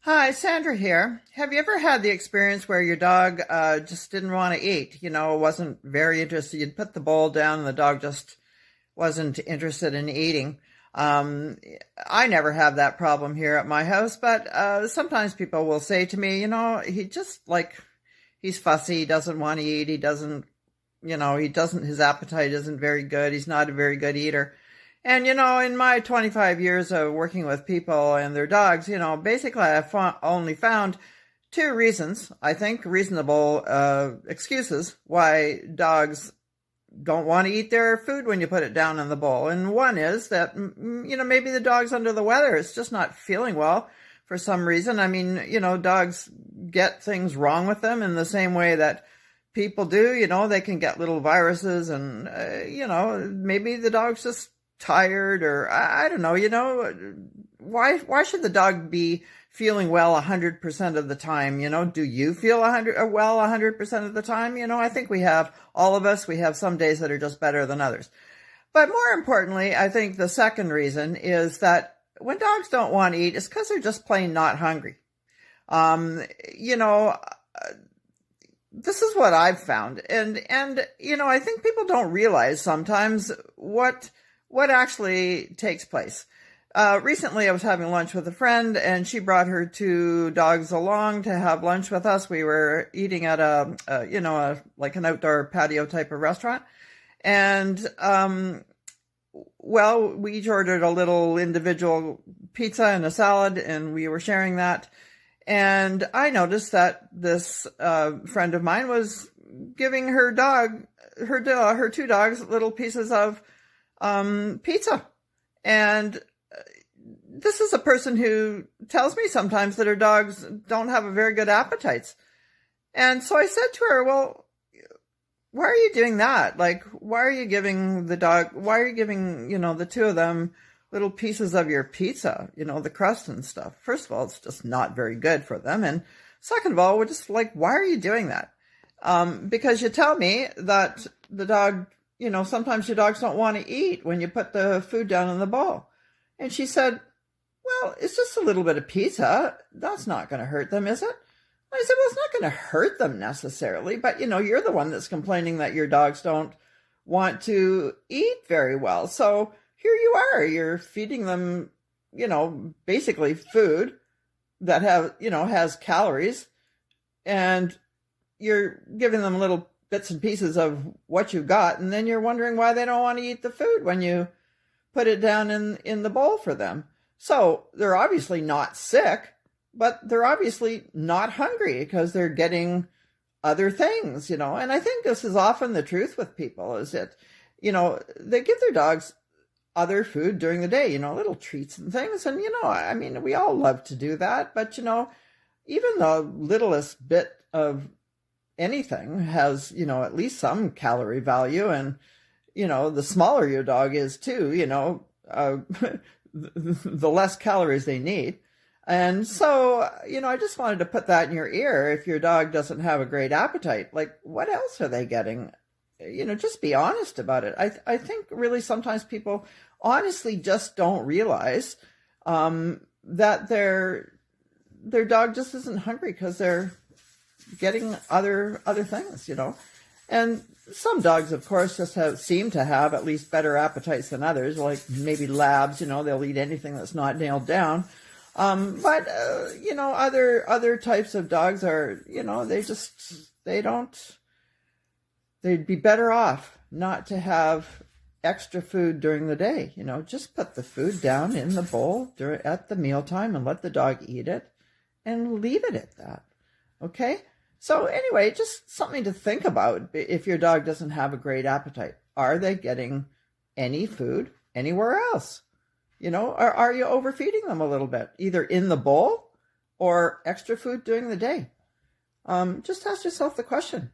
Hi, Sandra here. Have you ever had the experience where your dog just didn't want to eat? Wasn't very interested. You'd put the bowl down and the dog just wasn't interested in eating. Um, I never have that problem here at my house, but sometimes people will say to me, he just he's fussy, he doesn't want to eat, he doesn't, his appetite isn't very good, he's not a very good eater. And, in my 25 years of working with people and their dogs, basically I've only found two reasons, I think, reasonable excuses why dogs don't want to eat their food when you put it down in the bowl. And one is that, maybe the dog's under the weather. It's just not feeling well for some reason. I mean, dogs get things wrong with them in the same way that people do. They can get little viruses and, maybe the dog's just tired, or I don't know, why should the dog be feeling well 100% of the time? Do you feel 100% of the time? I think all of us, we have some days that are just better than others. But more importantly, I think the second reason is that when dogs don't want to eat, it's because they're just plain not hungry. Um, you know, this is what I've found. And I think people don't realize sometimes what actually takes place. Recently, I was having lunch with a friend, and she brought her two dogs along to have lunch with us. We were eating at like an outdoor patio type of restaurant. And, we each ordered a little individual pizza and a salad, and we were sharing that. And I noticed that this friend of mine was giving her two dogs little pieces of pizza. And this is a person who tells me sometimes that her dogs don't have a very good appetites. And so I said to her, well, why are you doing that? Like, why are you giving the two of them little pieces of your pizza, the crust and stuff? First of all, it's just not very good for them. And second of all, we're just like, why are you doing that? Because you tell me that the dog, sometimes your dogs don't want to eat when you put the food down in the bowl. And she said, well, it's just a little bit of pizza. That's not going to hurt them, is it? I said, well, it's not going to hurt them necessarily, but you're the one that's complaining that your dogs don't want to eat very well. So here you are, you're feeding them, basically food that has calories, and you're giving them little bits and pieces of what you've got, and then you're wondering why they don't want to eat the food when you put it down in the bowl for them. So they're obviously not sick, but they're obviously not hungry because they're getting other things, and I think this is often the truth with people, is that, they give their dogs other food during the day, little treats and things. And, I mean, we all love to do that, but, even the littlest bit of anything has, at least some calorie value. And, the smaller your dog is too, the less calories they need. And so, I just wanted to put that in your ear. If your dog doesn't have a great appetite, like, what else are they getting? Just be honest about it. I think really sometimes people honestly just don't realize that their dog just isn't hungry because they're getting other things, And some dogs, of course, just seem to have at least better appetites than others, like maybe labs, they'll eat anything that's not nailed down. But other types of dogs are, they'd be better off not to have extra food during the day. Just put the food down in the bowl at the mealtime and let the dog eat it and leave it at that. Okay? So anyway, just something to think about if your dog doesn't have a great appetite. Are they getting any food anywhere else? Or are you overfeeding them a little bit, either in the bowl or extra food during the day? Just ask yourself the question.